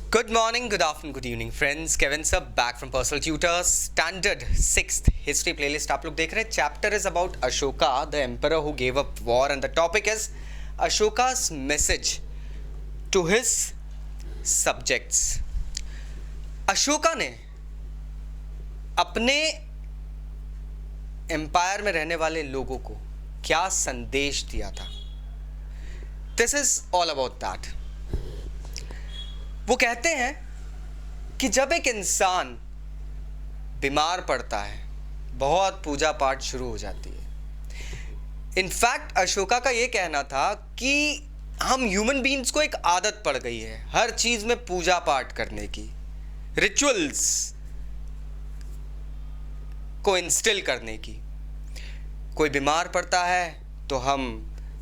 Good morning, good afternoon, good evening friends. Kevin sir back from Personal Tutors. Standard 6th history playlist आप लोग देख रहे हैं. Chapter is about Ashoka, the emperor who gave up war, and the topic is Ashoka's message to his subjects. Ashoka ने अपने empire में रहने वाले लोगों को क्या संदेश दिया था? This is all about that. वो कहते हैं कि जब एक इंसान बीमार पड़ता है, बहुत पूजा पाठ शुरू हो जाती है. इनफैक्ट अशोका का ये कहना था कि हम ह्यूमन बीइंग्स को एक आदत पड़ गई है हर चीज में पूजा पाठ करने की, रिचुअल्स को इंस्टिल करने की. कोई बीमार पड़ता है तो हम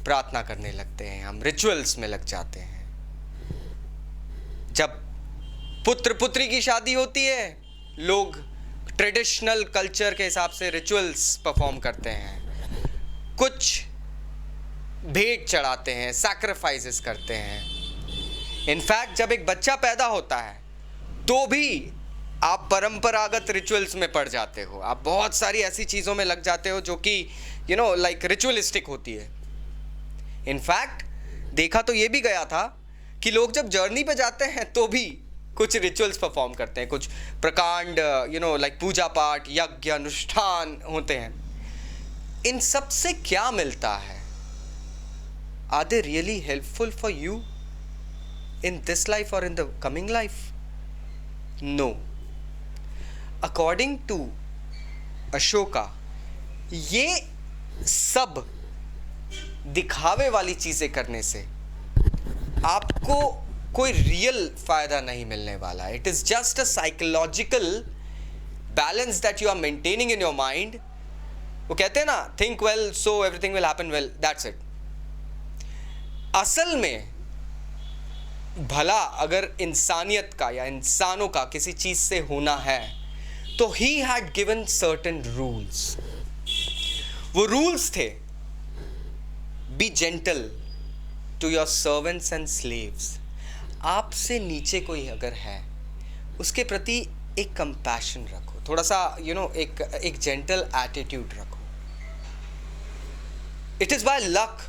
प्रार्थना करने लगते हैं, हम रिचुअल्स में लग जाते हैं. जब पुत्र पुत्री की शादी होती है, लोग ट्रेडिशनल कल्चर के हिसाब से रिचुअल्स परफॉर्म करते हैं, कुछ भेंट चढ़ाते हैं, सैक्रिफाइसेस करते हैं. इनफैक्ट जब एक बच्चा पैदा होता है तो भी आप परंपरागत रिचुअल्स में पड़ जाते हो. आप बहुत सारी ऐसी चीज़ों में लग जाते हो जो कि लाइक रिचुअलिस्टिक होती है. इनफैक्ट देखा तो ये भी गया था कि लोग जब जर्नी पे जाते हैं तो भी कुछ रिचुअल्स परफॉर्म करते हैं, कुछ प्रकांड लाइक पूजा पाठ, यज्ञ, अनुष्ठान होते हैं. इन सब से क्या मिलता है? Are they really helpful for you in this life और in the coming life? No. According to Ashoka, ये सब दिखावे वाली चीजें करने से आपको कोई रियल फायदा नहीं मिलने वाला. It is just a psychological balance that you are maintaining in your mind. वो कहते हैं ना, think well so everything will happen well, that's it. असल में भला अगर इंसानियत का या इंसानों का किसी चीज से होना है तो ही हैड गिवन सर्टेन रूल्स. वो रूल्स थे, be gentle to your servants and slaves. आपसे नीचे कोई अगर है उसके प्रति एक कंपैशन रखो, थोड़ा सा एक जेंटल एटीट्यूड रखो. It is by luck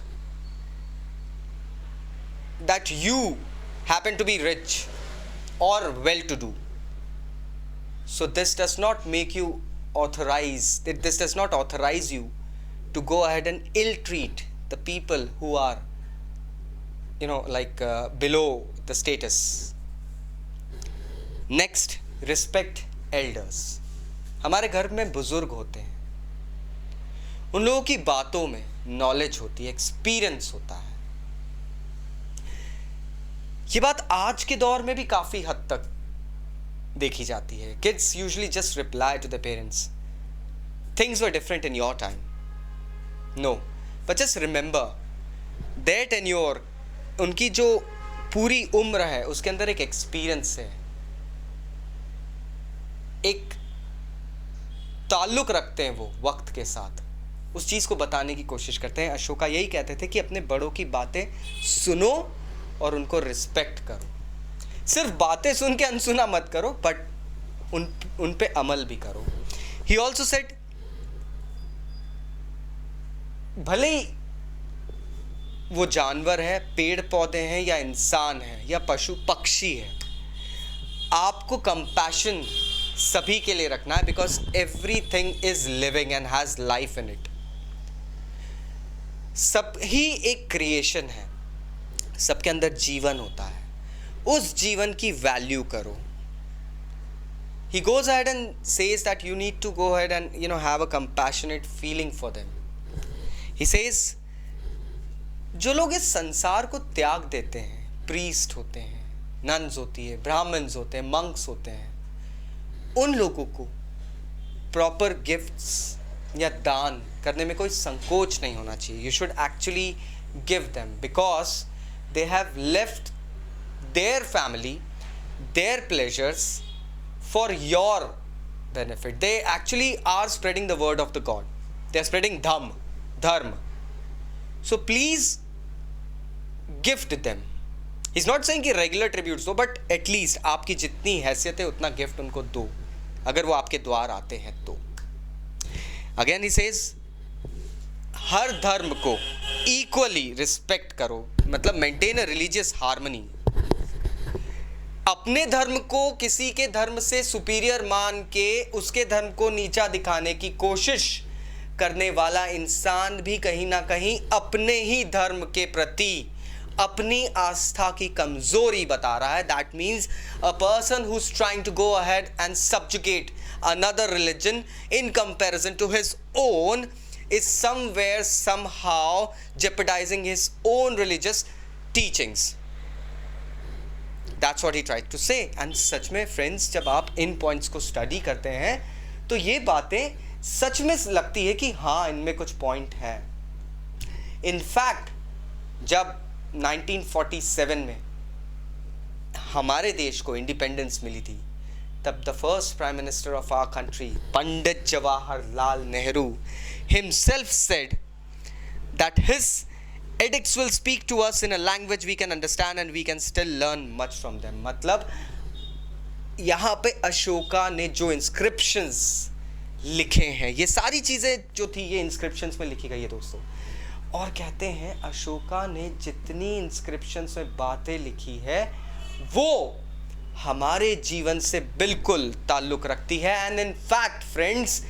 that you happen to be rich और well to do. So this does not make you this does not authorize you to go ahead and ill treat the people who are below the status. Next, respect elders. हमारे घर में बुजुर्ग होते हैं, उन लोगों की बातों में नॉलेज होती है, एक्सपीरियंस होता है. ये बात आज के दौर में भी काफी हद तक देखी जाती है. Kids usually just reply to their parents. Things were different in your time. No, but just remember their tenure, उनकी जो पूरी उम्र है उसके अंदर एक एक्सपीरियंस है, एक ताल्लुक रखते हैं वो वक्त के साथ, उस चीज़ को बताने की कोशिश करते हैं. अशोका यही कहते थे कि अपने बड़ों की बातें सुनो और उनको रिस्पेक्ट करो. सिर्फ बातें सुन के अनसुना मत करो, बट उन पे अमल भी करो. ही ऑल्सो सेड, भले ही वो जानवर है, पेड़ पौधे हैं, या इंसान है, या पशु पक्षी है, आपको कंपैशन सभी के लिए रखना है, because everything is living and has life in it. सब ही एक क्रिएशन है, सबके अंदर जीवन होता है, उस जीवन की वैल्यू करो. He goes ahead and says that you need to go ahead and have a compassionate feeling for them. He says, जो लोग इस संसार को त्याग देते हैं, प्रीस्ट होते हैं, नन्स होती है, ब्राह्मण्स होते हैं, मंक्स होते हैं, उन लोगों को प्रॉपर गिफ्ट्स या दान करने में कोई संकोच नहीं होना चाहिए. You should actually give them because they have left their family, their pleasures for your benefit. They actually are spreading the word of the God. They are spreading dharma. So please gift them. Is not saying कि regular tributes दो, but at least आपकी जितनी हैसियत है उतना gift उनको दो, अगर वो आपके द्वार आते हैं तो. अगेन ही सेज हर धर्म को इक्वली रिस्पेक्ट करो, मतलब मेंटेन अ रिलीजियस हार्मनी. अपने धर्म को किसी के धर्म से सुपीरियर मान के उसके धर्म को नीचा दिखाने की कोशिश करने वाला इंसान भी कहीं ना कहीं अपने ही धर्म के प्रति अपनी आस्था की कमजोरी बता रहा है. That means a person who is trying to go ahead and subjugate another religion in comparison to his own is somewhere somehow jeopardizing his own religious teachings. That's what he tried to say. And सच में friends, जब आप इन points को study करते हैं तो ये बातें सच में लगती है कि हाँ इनमें कुछ point है. In fact, जब 1947 में हमारे देश को इंडिपेंडेंस मिली थी, तब the first prime minister of our country, Pandit Jawaharlal Nehru, himself said that his edicts will speak to us in a language we can understand and we can still learn much from them. मतलब यहाँ पे अशोका ने जो inscriptions लिखे हैं, ये सारी चीज़ें जो थी ये inscriptions में लिखी गई है दोस्तों. और कहते हैं अशोका ने जितनी inscriptions में बातें लिखी है वो हमारे जीवन से बिल्कुल ताल्लुक़ रखती है. एंड इन फैक्ट फ्रेंड्स,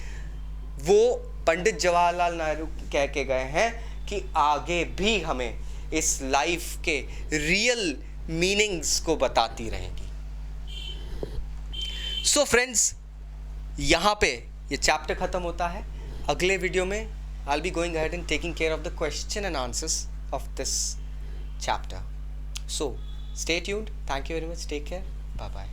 वो पंडित जवाहरलाल नेहरू कह के गए हैं कि आगे भी हमें इस लाइफ के रियल मीनिंग्स को बताती रहेंगी. सो फ्रेंड्स, यहाँ पे ये चैप्टर ख़त्म होता है. अगले वीडियो में I will be going ahead and taking care of the question and answers of this chapter. So stay tuned. Thank you very much. Take care. Bye bye.